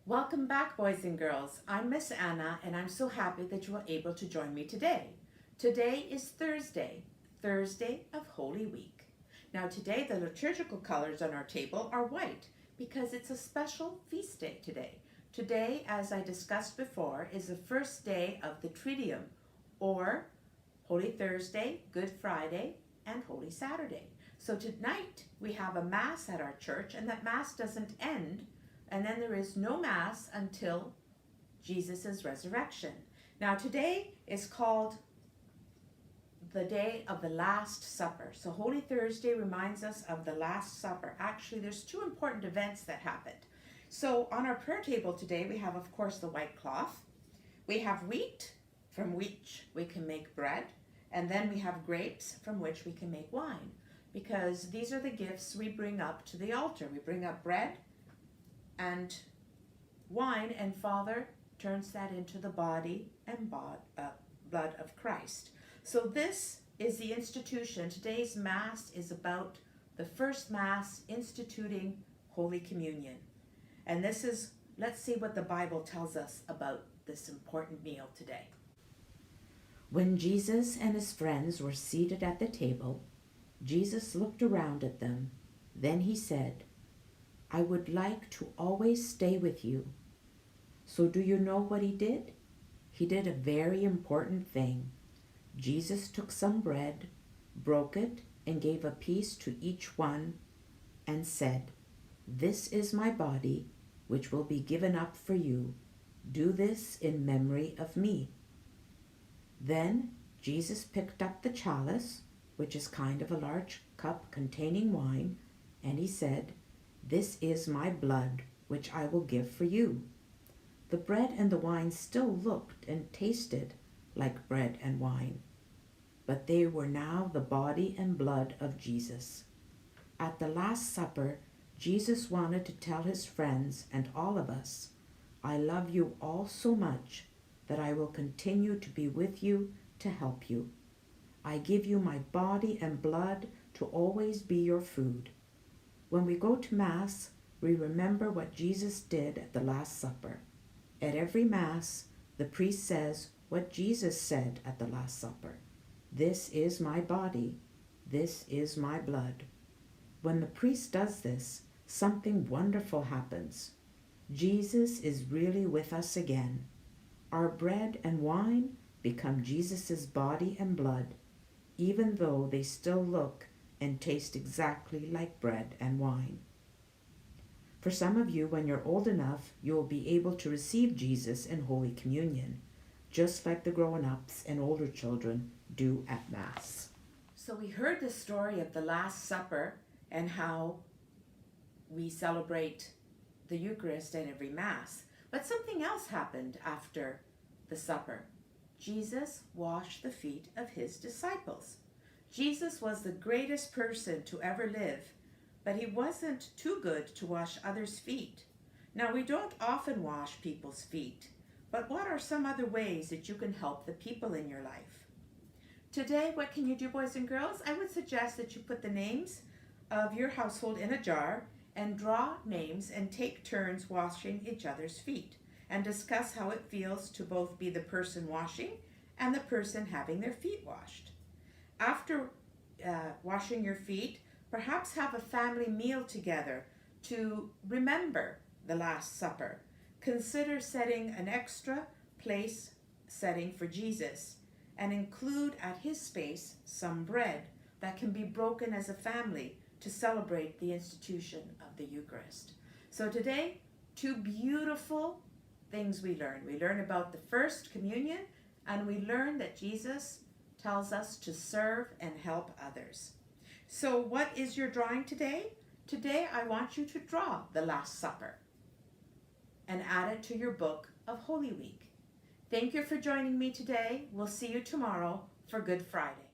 Welcome back, boys and girls. I'm Miss Anna, and I'm so happy that you are able to join me today. Today is Thursday, Thursday of Holy Week. Now today the liturgical colors on our table are white because it's a special feast day today. Today, as I discussed before, is the first day of the Triduum, or Holy Thursday, Good Friday, and Holy Saturday. So tonight we have a Mass at our church, and that Mass doesn't end, and then there is no Mass until Jesus' resurrection. Now today is called the day of the Last Supper. So Holy Thursday reminds us of the Last Supper. Actually, there's two important events that happened. So on our prayer table today, we have, of course, the white cloth. We have wheat, from which we can make bread. And then we have grapes, from which we can make wine. Because these are the gifts we bring up to the altar. We bring up bread and wine, and Father turns that into the body and blood of Christ. So this is the institution. Today's Mass is about the first Mass instituting Holy Communion. And this is, let's see what the Bible tells us about this important meal today. When Jesus and his friends were seated at the table, Jesus looked around at them. Then he said, "I would like to always stay with you." So do you know what he did? He did a very important thing. Jesus took some bread, broke it, and gave a piece to each one, and said, "This is my body, which will be given up for you. Do this in memory of me." Then Jesus picked up the chalice, which is kind of a large cup containing wine, and he said, "This is my blood, which I will give for you." The bread and the wine still looked and tasted like bread and wine, but they were now the body and blood of Jesus. At the Last Supper, Jesus wanted to tell his friends and all of us, "I love you all so much that I will continue to be with you to help you. I give you my body and blood to always be your food." When we go to Mass, we remember what Jesus did at the Last Supper. At every Mass, the priest says what Jesus said at the Last Supper. "This is my body. This is my blood." When the priest does this, something wonderful happens. Jesus is really with us again. Our bread and wine become Jesus' body and blood, even though they still look and taste exactly like bread and wine. For some of you, when you're old enough, you will be able to receive Jesus in Holy Communion, just like the grown-ups and older children do at Mass. So we heard the story of the Last Supper and how we celebrate the Eucharist in every Mass. But something else happened after the supper. Jesus washed the feet of his disciples. Jesus was the greatest person to ever live, but he wasn't too good to wash others' feet. Now, we don't often wash people's feet, but what are some other ways that you can help the people in your life? Today, what can you do, boys and girls? I would suggest that you put the names of your household in a jar and draw names and take turns washing each other's feet, and discuss how it feels to both be the person washing and the person having their feet washed. After washing your feet, perhaps have a family meal together to remember the Last Supper. Consider setting an extra place setting for Jesus, and include at his space some bread that can be broken as a family to celebrate the institution of the Eucharist. So today, two beautiful things we learn. We learn about the First Communion, and we learn that Jesus tells us to serve and help others. So what is your drawing today? Today I want you to draw the Last Supper and add it to your book of Holy Week. Thank you for joining me today. We'll see you tomorrow for Good Friday.